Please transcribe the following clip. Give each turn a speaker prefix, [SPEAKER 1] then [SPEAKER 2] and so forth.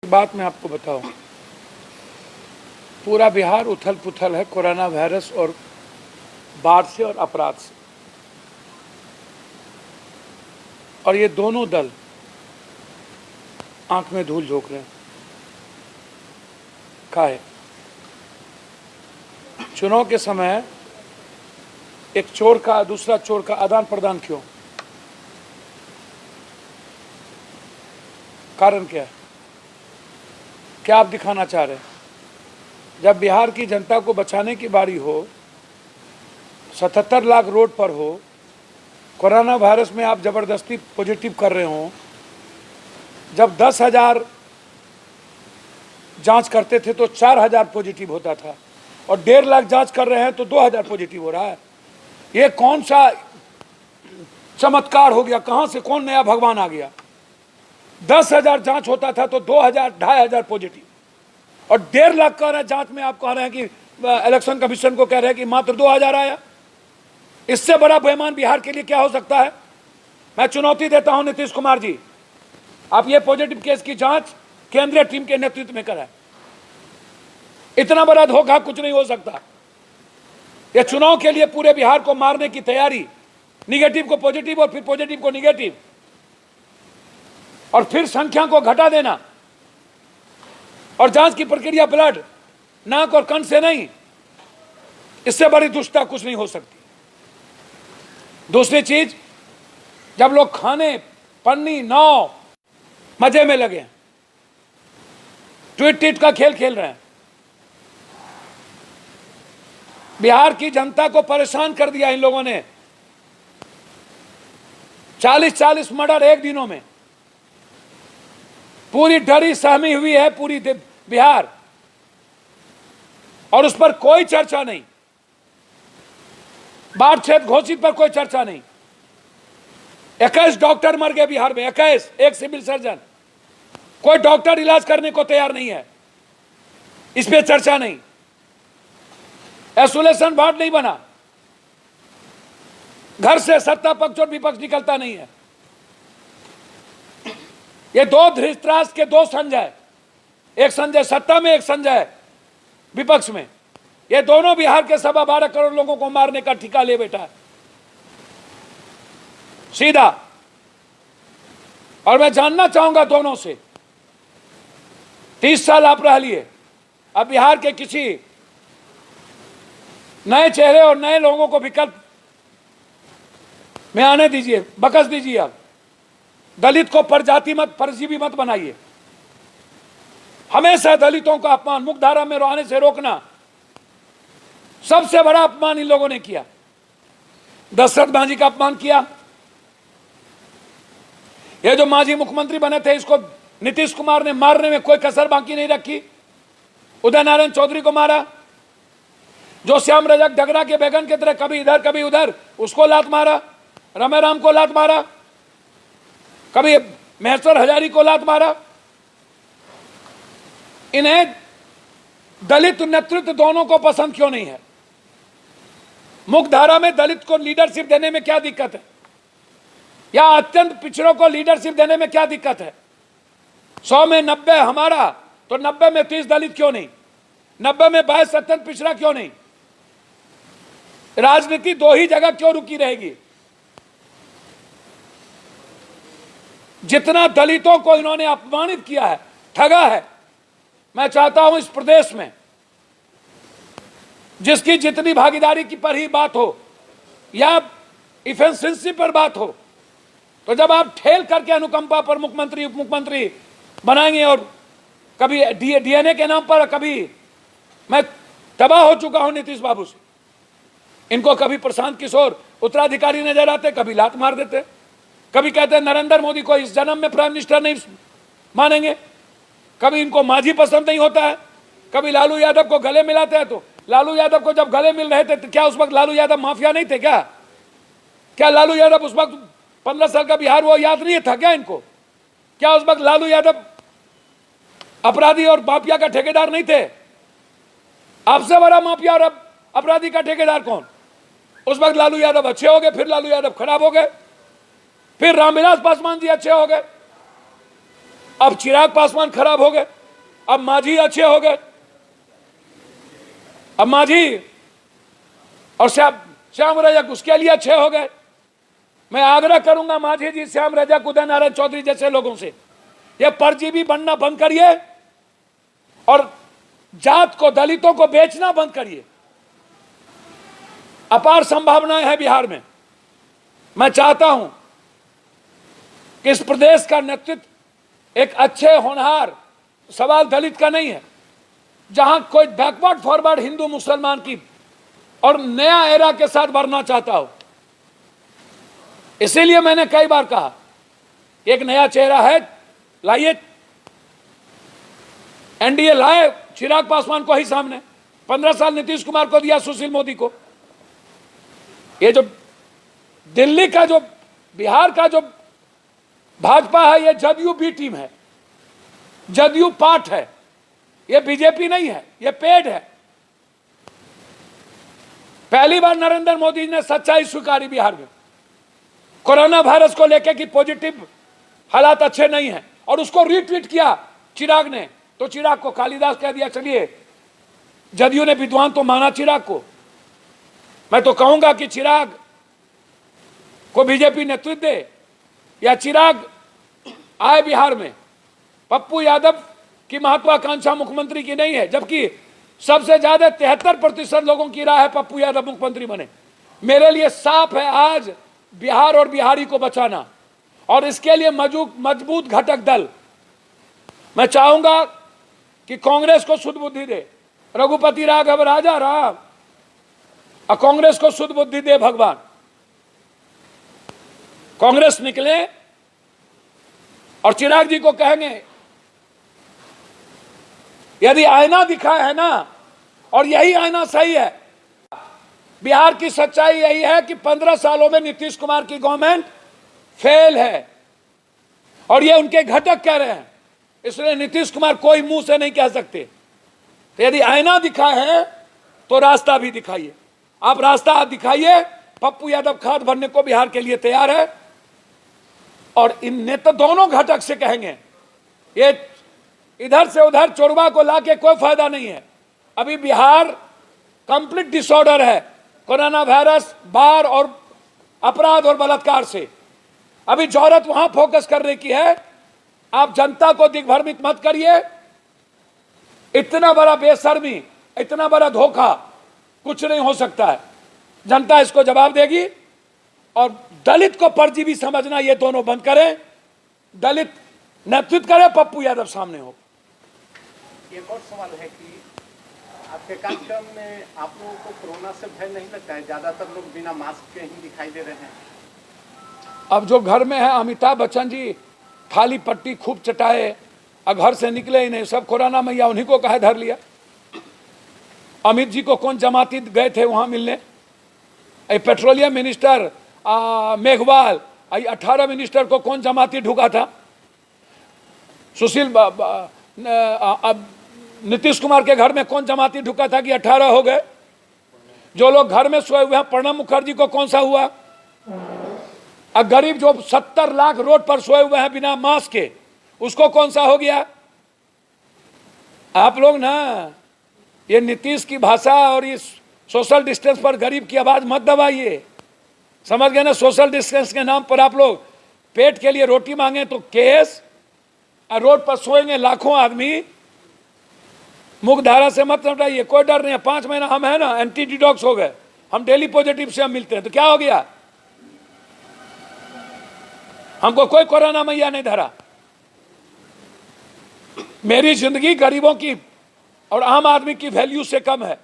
[SPEAKER 1] बात मैं आपको बताऊं, पूरा बिहार उथल पुथल है कोरोना वायरस और बाढ़ से और अपराध से। और ये दोनों दल आंख में धूल झोंक रहे हैं। काहे? चुनाव के समय एक चोर का दूसरा चोर का आदान प्रदान क्यों? कारण क्या है? क्या आप दिखाना चाह रहे हैं? जब बिहार की जनता को बचाने की बारी हो, 77 लाख रोड पर हो, कोरोना वायरस में आप जबरदस्ती पॉजिटिव कर रहे हो, जब 10,000 जांच करते थे तो 4,000 पॉजिटिव होता था, और 1.5 लाख जांच कर रहे हैं तो 2,000 पॉजिटिव हो रहा है। ये कौन सा चमत्कार हो गया? कहां से कौन नया भगवान आ गया? 10,000 जांच होता था तो 2,000 2,500 पॉजिटिव, और 1.5 लाख कह रहे हैं जांच में। आप कह रहे हैं कि इलेक्शन कमीशन को कह रहे हैं कि मात्र 2,000 आया। इससे बड़ा बेईमान बिहार के लिए क्या हो सकता है? मैं चुनौती देता हूं नीतीश कुमार जी, आप ये पॉजिटिव केस की जांच केंद्रीय टीम के नेतृत्व में कराएं। इतना बड़ा धोखा कुछ नहीं हो सकता। ये चुनाव के लिए पूरे बिहार को मारने की तैयारी, निगेटिव को पॉजिटिव और फिर पॉजिटिव को निगेटिव, और फिर संख्या को घटा देना, और जांच की प्रक्रिया ब्लड, नाक और कान से नहीं। इससे बड़ी दुष्टता कुछ नहीं हो सकती। दूसरी चीज, जब लोग खाने, पन्नी, नाव, मजे में लगे, ट्वीट टीट का खेल खेल रहे हैं, बिहार की जनता को परेशान कर दिया इन लोगों ने। 40-40 मर्डर एक दिनों में। पूरी डरी सहमी हुई है पूरी बिहार, और उस पर कोई चर्चा नहीं। बाढ़ क्षेत्र घोषित पर कोई चर्चा नहीं। 21 डॉक्टर मर गए बिहार में, 21, एक सिविल सर्जन। कोई डॉक्टर इलाज करने को तैयार नहीं है, इस पे चर्चा नहीं। आइसोलेशन वार्ड नहीं बना, घर से सत्ता पक्ष और विपक्ष निकलता नहीं है। ये दो धृतराष्ट्र के दो संजय, एक संजय सत्ता में, एक संजय विपक्ष में, ये दोनों बिहार के 12.25 करोड़ लोगों को मारने का ठिका ले बैठा है सीधा। और मैं जानना चाहूंगा दोनों से, 30 साल आप रह लिए, अब बिहार के किसी नए चेहरे और नए लोगों को विकल्प में आने दीजिए, बकस दीजिए। अब दलित को परजाति मत, परजीवी मत बनाइए। हमेशा दलितों का अपमान, मुख्यधारा में आने से रोकना, सबसे बड़ा अपमान इन लोगों ने किया। दशरथ मांझी का अपमान किया। ये जो मांझी मुख्यमंत्री बने थे, इसको नीतीश कुमार ने मारने में कोई कसर बाकी नहीं रखी। उदय नारायण चौधरी को मारा, जो श्याम रजक डगरा के बैगन की तरह कभी इधर कभी उधर, उसको लात मारा। रमे राम को लात मारा, कभी महेश्वर हजारी को लात मारा। इन्हें दलित नेतृत्व दोनों को पसंद क्यों नहीं है? मुख्यधारा में दलित को लीडरशिप देने में क्या दिक्कत है, या अत्यंत पिछड़ों को लीडरशिप देने में क्या दिक्कत है? 100 में 90 हमारा, तो 90 में 30 दलित क्यों नहीं? 90 में 22 अत्यंत पिछड़ा क्यों नहीं? राजनीति दो ही जगह क्यों रुकी रहेगी? जितना दलितों को इन्होंने अपमानित किया है, ठगा है, मैं चाहता हूं इस प्रदेश में जिसकी जितनी भागीदारी की पर ही बात हो या इफिशिएंसी पर बात हो, तो जब आप ठेल करके अनुकंपा पर मुख्यमंत्री उप मुख्यमंत्री बनाएंगे, और कभी डीएनए के नाम पर, कभी मैं तबाह हो चुका हूं नीतीश बाबू से। इनको कभी प्रशांत किशोर उत्तराधिकारी नजर आते, कभी लात मार देते, कभी कहते नरेंद्र मोदी को इस जन्म में प्राइम मिनिस्टर नहीं मानेंगे, कभी इनको मांझी पसंद नहीं होता है, कभी लालू यादव को गले मिलाते हैं। तो लालू यादव को जब गले मिल रहे थे तो क्या उस वक्त लालू यादव माफिया नहीं थे क्या? क्या लालू यादव उस वक्त 15 साल का बिहार वो याद नहीं था क्या इनको? क्या उस वक्त लालू यादव अपराधी और माफिया का ठेकेदार नहीं थे? आपसे बड़ा माफिया और अपराधी का ठेकेदार कौन? उस वक्त लालू यादव अच्छे हो गए, फिर लालू यादव खराब हो गए, फिर रामविलास पासवान जी अच्छे हो गए। अब चिराग पासवान खराब हो गए, अब मांझी अच्छे हो गए, अब मांझी और श्याम रजक उसके लिए अच्छे हो गए। मैं आग्रह करूंगा मांझी जी, श्याम रजक, उदय नारायण चौधरी जैसे लोगों से, ये परजीवी बनना बंद करिए और जात को, दलितों को बेचना बंद करिए। अपार संभावनाएं हैं बिहार में। मैं चाहता हूं कि इस प्रदेश का नेतृत्व एक अच्छे होनहार, सवाल दलित का नहीं है, जहां कोई बैकवर्ड फॉरवर्ड हिंदू मुसलमान की और नया एरा के साथ बढ़ना चाहता हो। इसीलिए मैंने कई बार कहा एक नया चेहरा है, लाइए, एनडीए लाए चिराग पासवान को ही सामने। 15 साल नीतीश कुमार को दिया, सुशील मोदी को। ये जो दिल्ली का, जो बिहार का जो भाजपा है, ये जदयू बी टीम है, जदयू पार्ट है, ये बीजेपी नहीं है, ये पेड है। पहली बार नरेंद्र मोदी ने सच्चाई स्वीकारी बिहार में, कोरोना वायरस को लेकर कि पॉजिटिव हालात अच्छे नहीं हैं, और उसको रीट्वीट किया चिराग ने, तो चिराग को कालिदास कह दिया। चलिए, जदयू ने विद्वान तो माना चिराग को। मैं तो कहूंगा कि चिराग को बीजेपी नेतृत्व दे, या चिराग आए बिहार में। पप्पू यादव की महत्वाकांक्षा मुख्यमंत्री की नहीं है, जबकि सबसे ज्यादा 73% लोगों की राय है पप्पू यादव मुख्यमंत्री बने। मेरे लिए साफ है आज बिहार और बिहारी को बचाना, और इसके लिए मजबूत घटक दल। मैं चाहूंगा कि कांग्रेस को शुद्ध बुद्धि दे रघुपति राघव राजा राम, और कांग्रेस को शुद्ध बुद्धि दे भगवान। कांग्रेस निकले और चिराग जी को कहेंगे, यदि आईना दिखा है ना, और यही आईना सही है, बिहार की सच्चाई यही है कि 15 सालों में नीतीश कुमार की गवर्नमेंट फेल है, और ये उनके घटक कह रहे हैं, इसलिए नीतीश कुमार कोई मुंह से नहीं कह सकते। तो यदि आईना दिखा है तो रास्ता भी दिखाइए। आप रास्ता दिखाइए। पप्पू यादव खाद भरने को बिहार के लिए तैयार है, और इन नेता दोनों घटक से कहेंगे, ये इधर से उधर चोरवा को लाके कोई फायदा नहीं है। अभी बिहार कंप्लीट डिसऑर्डर है, कोरोना वायरस, बाढ़ और अपराध और बलात्कार से। अभी जरूरत वहां फोकस करने की है। आप जनता को दिग्भ्रमित मत करिए। इतना बड़ा बेशर्मी, इतना बड़ा धोखा कुछ नहीं हो सकता है। जनता इसको जवाब देगी, और दलित को परजीवी समझना ये दोनों बंद करें। दलित नेतृत्व करे, पप्पू यादव सामने हो।
[SPEAKER 2] एक और सवाल है कि आपके कार्यक्रम में आप लोगों को कोरोना से भय नहीं लगता है? ज्यादातर लोग बिना मास्क के ही दिखाई दे रहे हैं।
[SPEAKER 1] अब जो घर में है, अमिताभ बच्चन जी थाली पट्टी खूब चटाए और घर से निकले ही नहीं, सब कोरोना मैया उन्हीं को कहे धर लिया। अमित जी को कौन जमाती गए थे वहां मिलने? पेट्रोलियम मिनिस्टर मेघवाल, 18 मिनिस्टर को कौन जमाती ढुका था? सुशील नीतीश कुमार के घर में कौन जमाती ढुका था कि 18 हो गए? जो लोग घर में सोए हुए हैं, प्रणब मुखर्जी को कौन सा हुआ? और गरीब जो 70 लाख रोड पर सोए हुए हैं बिना मास्क के, उसको कौन सा हो गया? आप लोग ना ये नीतीश की भाषा और इस सोशल डिस्टेंस पर गरीब की आवाज मत दबाइए। समझ गए ना? सोशल डिस्टेंस के नाम पर आप लोग पेट के लिए रोटी मांगे तो केस, और रोड पर सोएंगे लाखों आदमी। मुख्यधारा से मत हटाइए, कोई डर नहीं है। 5 महीना हम है ना, एंटी डिटॉक्स हो गए, हम डेली पॉजिटिव से हम मिलते हैं, तो क्या हो गया? हमको कोई कोरोना मैया नहीं धरा। मेरी जिंदगी गरीबों की और आम आदमी की वैल्यू से कम है।